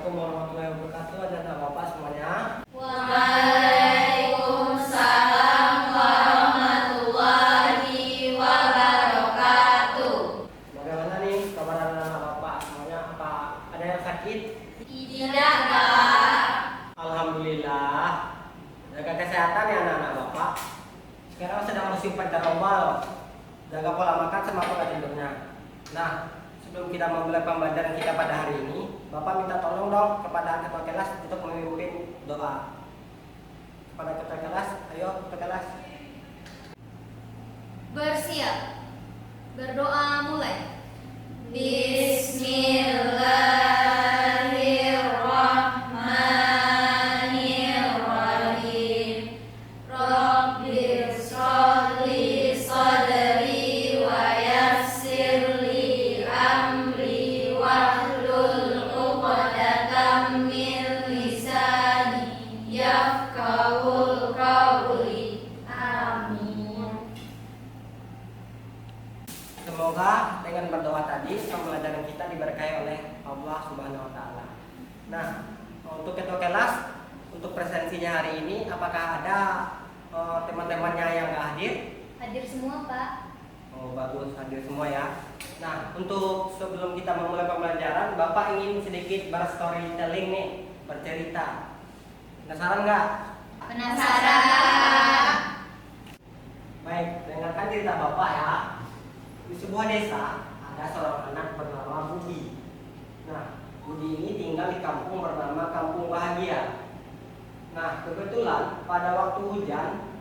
Assalamualaikum warahmatullahi wabarakatuh. Anak-anak Bapak semuanya. Waalaikumsalam warahmatullahi wabarakatuh. Bagaimana nih kabar anak-anak Bapak semuanya? Apa ada yang sakit? Tidak, Kak. Alhamdulillah. Jaga kesehatan ya anak-anak Bapak. Sekarang sedang musim pancaroba loh. Jaga pola makan sama pola tidurnya. Nah, sebelum kita memulai pembelajaran kita pada hari ini, Bapak minta tolong dong kepada ketua kelas untuk memimpin doa. Kepada ketua kelas, ayo ketua kelas. Bersiap. Berdoa mulai. Bismillahirrahmanirrahim. Rabbi sholli sadri wa yassirli amri wahlul 'uqdatam min lisani yafqahul qawli. Amin. Semoga dengan berdoa tadi pembelajaran kita diberkahi oleh Allah Subhanahu wa taala. Nah, untuk ketua kelas, untuk presensinya hari ini apakah ada teman-temannya yang nggak hadir? Hadir semua, Pak. Oh, bagus, hadir semua ya. Nah, untuk sebelum kita memulai pembelajaran, Bapak ingin sedikit berstorytelling nih, bercerita. Penasaran nggak? Penasaran? Baik, dengarkan cerita Bapak ya. Di sebuah desa ada seorang anak bernama Budi. Nah, Budi ini tinggal di kampung bernama Kampung Bahagia. Nah, kebetulan pada waktu hujan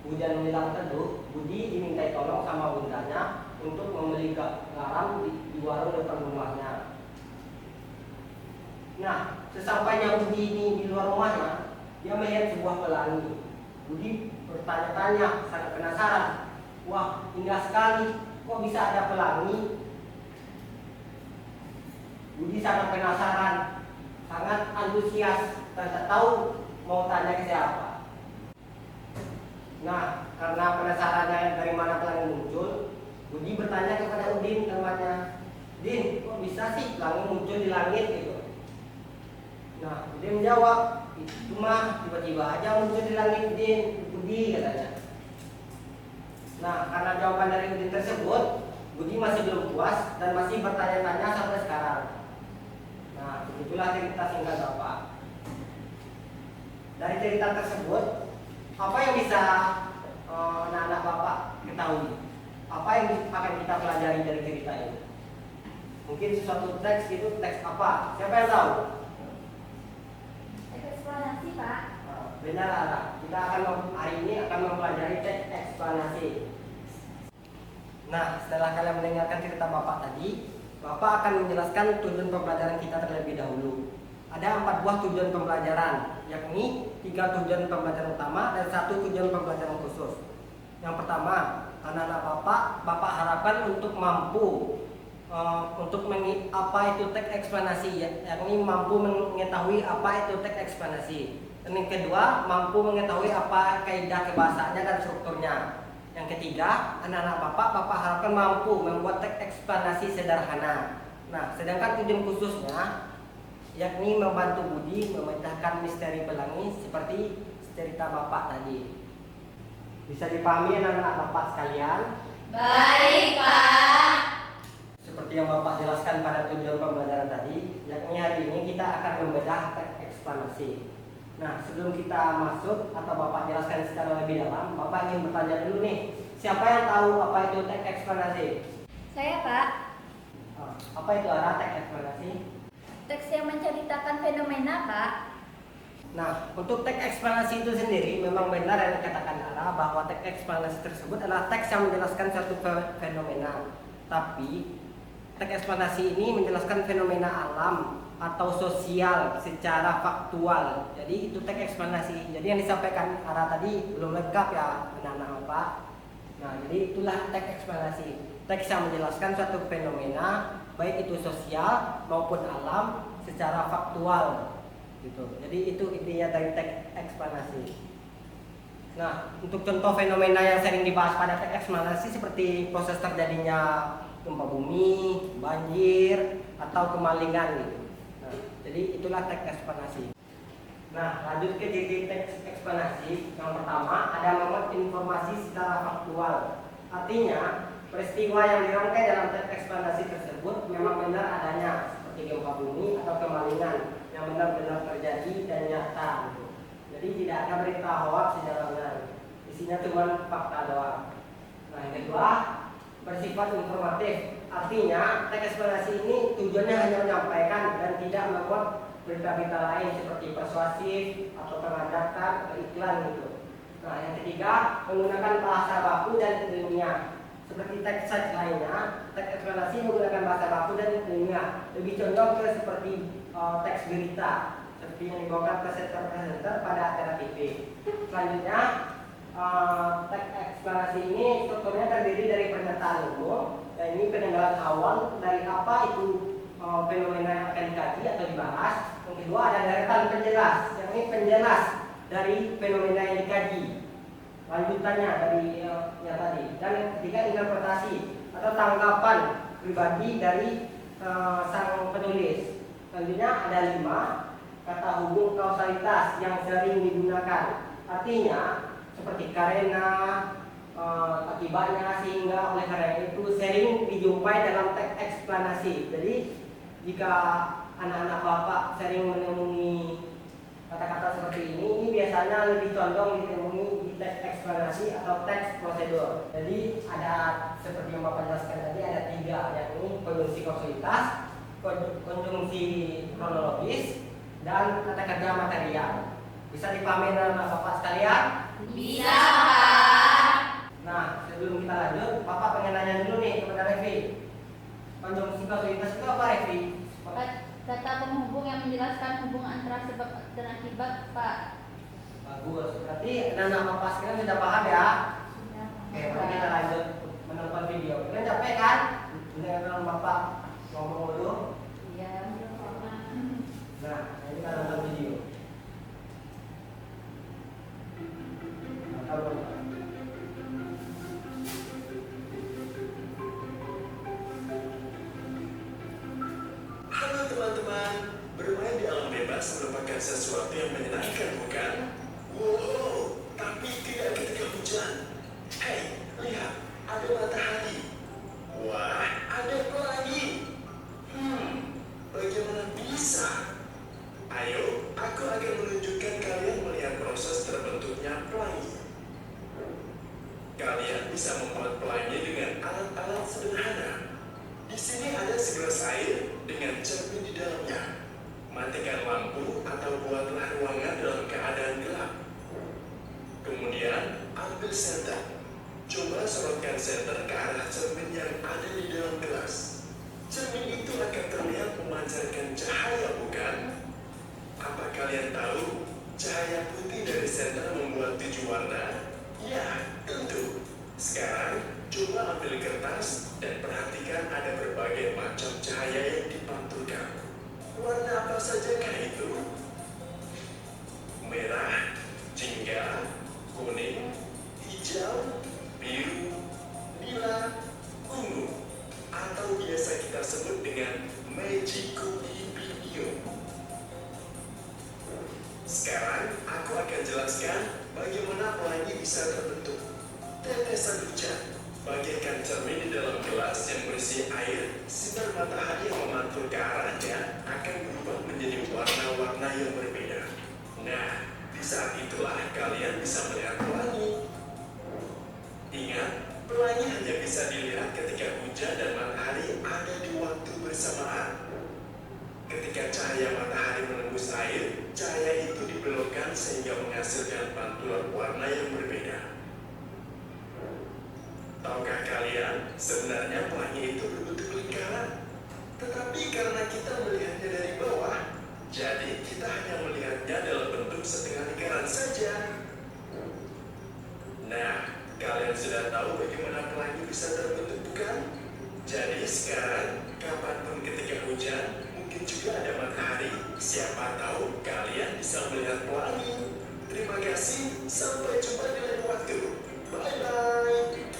menjelang teduh, Budi dimintai tolong sama bundanya untuk membeli garam di warung depan rumahnya. Nah, sesampainya Budi ini di luar rumahnya, dia melihat sebuah pelangi. Budi bertanya-tanya, sangat penasaran. Wah, indah sekali. Kok bisa ada pelangi? Budi sangat penasaran, sangat antusias, tidak tahu mau tanya ke siapa. Nah, karena penasarannya dari mana pelangi muncul, Budi bertanya kepada Udin temannya. Din, kok bisa sih pelangi muncul di langit gitu? Nah, Udin menjawab, itu mah tiba-tiba aja muncul di langit, Din, Budi katanya. Nah, karena jawaban dari Udin tersebut, Budi masih belum puas dan masih bertanya-tanya sampai sekarang. Nah, begitulah cerita singkat Bapak. Dari cerita tersebut, apa yang bisa anak-anak Bapak ketahui? Apa yang akan kita pelajari dari cerita ini? Mungkin sesuatu teks itu, teks apa? Siapa yang tahu? Eksplanasi, Pak. Benar, Ara. Kita akan hari ini akan mempelajari teks eksplanasi. Nah, setelah kalian mendengarkan cerita Bapak tadi, Bapak akan menjelaskan tujuan pembelajaran kita terlebih dahulu. Ada 4 buah tujuan pembelajaran, yakni 3 tujuan pembelajaran utama dan 1 tujuan pembelajaran khusus. Yang pertama, anak-anak Bapak harapkan untuk mampu apa itu teks eksplanasi, yakni mampu mengetahui apa itu teks eksplanasi. Dan yang kedua, mampu mengetahui apa kaidah kebahasaannya dan strukturnya. Yang ketiga, anak-anak Bapak harapkan mampu membuat teks eksplanasi sederhana. Nah, sedangkan tujuan khususnya yakni membantu Budi memecahkan misteri pelangi seperti cerita Bapak tadi. Bisa dipahami anak-anak Bapak sekalian? Baik, Pak. Seperti yang Bapak jelaskan pada tujuan pembelajaran tadi, yakni hari ini kita akan membedah teks eksplanasi. Nah, sebelum kita masuk atau Bapak jelaskan secara lebih dalam, Bapak ingin bertanya dulu nih, siapa yang tahu apa itu teks eksplanasi? Saya, Pak. Apa itu arah teks eksplanasi? Teks yang menceritakan fenomena, Pak. Nah, untuk teks eksplanasi itu sendiri memang benar yang dikatakan Ara bahwa teks eksplanasi tersebut adalah teks yang menjelaskan suatu fenomena. Tapi teks eksplanasi ini menjelaskan fenomena alam atau sosial secara faktual. Jadi itu teks eksplanasi. Jadi yang disampaikan Ara tadi belum lengkap ya anak-anak Bapak. Nah, jadi itulah teks eksplanasi. Teks yang menjelaskan suatu fenomena baik itu sosial maupun alam secara faktual. Gitu. Jadi itu intinya dari teks eksplanasi. Nah, untuk contoh fenomena yang sering dibahas pada teks eksplanasi seperti proses terjadinya gempa bumi, banjir, atau kemalingan gitu. Nah, Jadi itulah teks eksplanasi. Nah, lanjut ke ciri teks eksplanasi. Yang pertama, ada memuat informasi secara faktual. Artinya, peristiwa yang dirangkai dalam teks eksplanasi tersebut memang benar adanya, seperti gempa bumi atau kemalingan yang benar-benar terjadi dan nyata. Gitu. Jadi tidak ada berita hoax di dalamnya. Isinya cuma fakta doang. Nah, yang kedua, bersifat informatif. Artinya, teks eksplanasi ini tujuannya hanya menyampaikan dan tidak membuat berita-berita lain seperti persuasif atau pengajakan atau iklan gitu. Nah, yang ketiga, menggunakan bahasa baku dan ilmiah. Seperti teks lainnya, teks eksplanasi menggunakan bahasa baku dan ilmiah. Lebih condong ke seperti teks berita, seperti yang dibawakan presenter pada acara TV. Selanjutnya, teks eksplanasi ini strukturnya terdiri dari pernyataan umum. Dan ini penenggalan awal dari apa itu fenomena yang akan dikaji atau dibahas. Yang kedua ada deretan penjelas. Yang ini penjelas dari fenomena yang dikaji. Lanjutannya dari yang tadi. Dan yang ketiga interpretasi atau tanggapan pribadi dari sang penulis. Selanjutnya ada 5 kata hubung kausalitas yang sering digunakan. Artinya seperti karena, akibatnya, sehingga, oleh karena itu sering dijumpai dalam teks eksplanasi. Jadi jika anak-anak bapak sering menemui kata-kata seperti ini biasanya lebih condong ditemui di teks eksplanasi atau teks prosedur. Jadi ada seperti yang bapak jelaskan tadi ada 3, yakni konjungsi kausalitas, konjungsi kronologis, dan kata kerja material. Bisa dipahami dengan bapak sekalian? Bisa, Pak. Nah, sebelum kita lanjut, Bapak pengen nanya dulu nih kepada Revi. Konjungsi kausalitas itu apa, Revi? Kata penghubung yang menjelaskan hubungan antara sebab dan akibat, Pak. Bagus. Berarti anak Bapak sekarang sudah paham ya? Sudah. Oke, mari kita lanjut menonton video. Kalian capek kan? Dengar Bapak ngomong dulu. Iya. Nah, ini kita nonton video. Halo teman-teman, bermain di alam bebas merupakan sesuatu yang menyenangkan, bukan? Wow, tapi tidak ketika hujan. Hei, lihat, ada matahari. Wah, ada pelangi. Bagaimana bisa? Ayo, aku akan menunjukkan kalian melihat proses terbentuknya pelangi. Kalian bisa membuat pelangi dengan alat-alat sederhana. Di sini ada segelas air dengan cermin di dalamnya. Matikan lampu atau buatlah ruangan dalam keadaan gelap. Kemudian ambil senter. Coba sorotkan senter ke arah cermin yang ada di dalam gelas. Cermin itu akan terlihat memancarkan cahaya, bukan? Apa kalian tahu cahaya putih dari senter membuat 7 warna? Ya, tentu. Sekarang, coba ambil kertas dan perhatikan ada berbagai macam cahaya yang dipantulkan. Warna apa sajakah itu? Merah, jingga, kuning, hijau, biru, nila, ungu, atau biasa kita sebut dengan magico hibinio. Sekarang, aku akan jelaskan bagaimana pelangi bisa terbentuk. Tetesan hujan, bagaikan cermin di dalam gelas yang berisi air, sinar matahari yang memantul ke arahnya akan berubah menjadi warna-warna yang berbeda. Nah, di saat itulah kalian bisa melihat pelangi. Ingat, pelangi hanya bisa dilihat ketika hujan dan matahari ada di waktu bersamaan. Ketika cahaya matahari menembus air, cahaya itu dibelokkan sehingga menghasilkan pantulan warna yang berbeda. Tahukah kalian, sebenarnya pelangi itu berbentuk lingkaran. Tetapi karena kita melihatnya dari bawah, jadi kita hanya melihatnya dalam bentuk setengah lingkaran saja. Nah, kalian sudah tahu bagaimana pelangi bisa terbentuk, bukan? Jadi sekarang, kapanpun ketika hujan, mungkin juga ada matahari, siapa tahu kalian bisa melihat pelangi. Terima kasih, sampai jumpa di lain waktu. Bye-bye.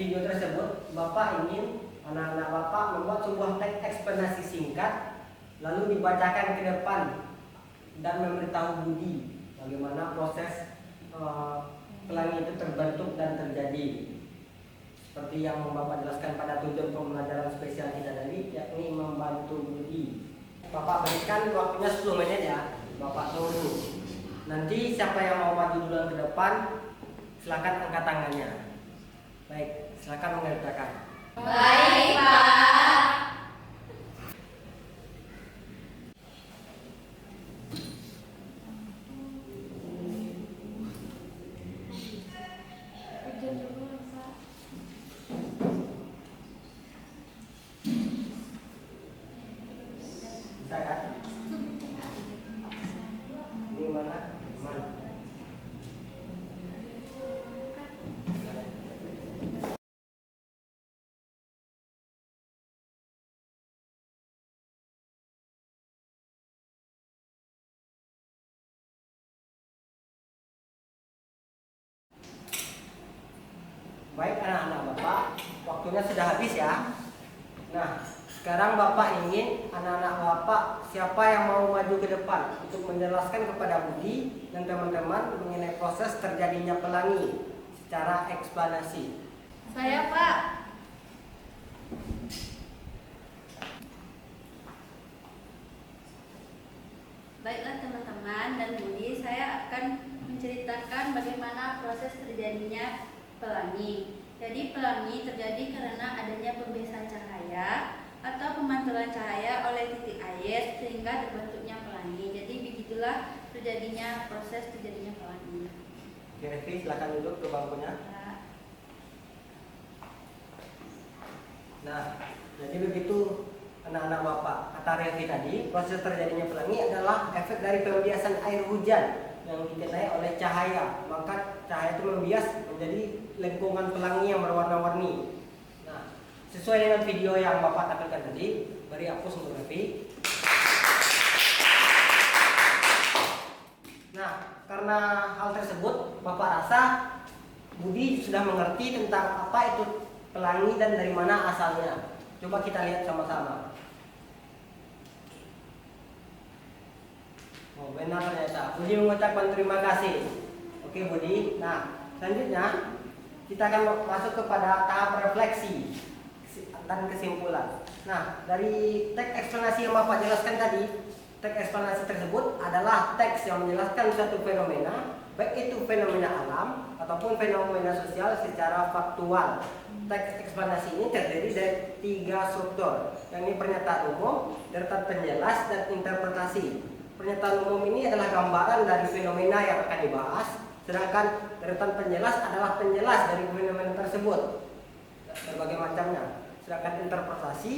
video tersebut, Bapak ingin anak-anak Bapak membuat sebuah teks eksplanasi singkat, lalu dibacakan ke depan dan memberitahu Budi bagaimana proses pelangi itu terbentuk dan terjadi. Seperti yang Bapak jelaskan pada tujuan pembelajaran spesial kita tadi, yakni membantu Budi. Bapak berikan waktunya 10 menit ya. Bapak tunggu. Nanti siapa yang mau maju duluan ke depan, silakan angkat tangannya. Baik, silakan mengerjakan. Baik, Pak. Bisa kan? Ini mana? Mana? Baik anak-anak Bapak, waktunya sudah habis ya. Nah, sekarang Bapak ingin anak-anak Bapak siapa yang mau maju ke depan untuk menjelaskan kepada Budi dan teman-teman mengenai proses terjadinya pelangi secara eksplanasi. Saya, Pak. Baiklah teman-teman dan Budi, saya akan menceritakan bagaimana proses terjadinya pelangi. Jadi pelangi terjadi karena adanya pembiasan cahaya atau pemantulan cahaya oleh titik air sehingga terbentuknya pelangi. Jadi begitulah terjadinya proses terjadinya pelangi. Oke, Revi, silakan duduk ke bangkunya. Ya. Nah, jadi begitu anak-anak Bapak. Kata Revi tadi, proses terjadinya pelangi adalah efek dari pembiasan air hujan yang dikenai oleh cahaya. Maka cahaya itu membias menjadi lengkungan pelangi yang berwarna-warni. Nah, sesuai dengan video yang Bapak tampilkan tadi, beri hapus untuk Revi. Nah, karena hal tersebut, Bapak rasa Budi sudah mengerti tentang apa itu pelangi dan dari mana asalnya. Coba kita lihat sama-sama. Oh, benar ternyata. Budi mengucapkan terima kasih. Oke Budi. Nah, selanjutnya kita akan masuk kepada tahap refleksi dan kesimpulan. Nah, dari teks eksplanasi yang Bapak jelaskan tadi, teks eksplanasi tersebut adalah teks yang menjelaskan suatu fenomena, baik itu fenomena alam ataupun fenomena sosial secara faktual. Teks eksplanasi ini terdiri dari 3 struktur, yakni pernyataan umum, deretan penjelas, dan interpretasi. Pernyataan umum ini adalah gambaran dari fenomena yang akan dibahas, sedangkan deretan penjelas adalah penjelas dari fenomena tersebut, berbagai macamnya. Sedangkan interpretasi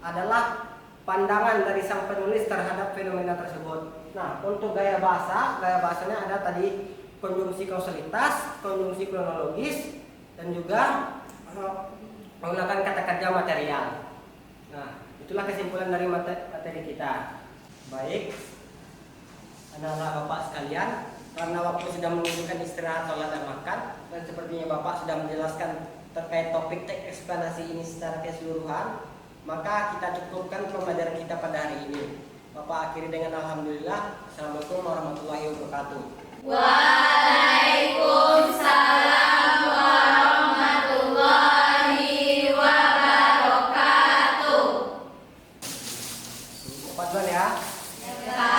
adalah pandangan dari sang penulis terhadap fenomena tersebut. Nah, untuk gaya bahasanya ada tadi konjungsi kausalitas, konjungsi kronologis, dan juga menggunakan kata kerja material. Nah, itulah kesimpulan dari materi kita. Baik, anak-anak Bapak sekalian, karena waktu sudah menunjukkan istirahat, sholat, dan makan, dan sepertinya Bapak sudah menjelaskan terkait topik teks eksplanasi ini secara keseluruhan, maka kita cukupkan pembelajaran kita pada hari ini. Bapak akhiri dengan alhamdulillah. Assalamualaikum warahmatullahi wabarakatuh. Waalaikumsalam warahmatullahi wabarakatuh. Cepat duluan ya. Ya, Pak.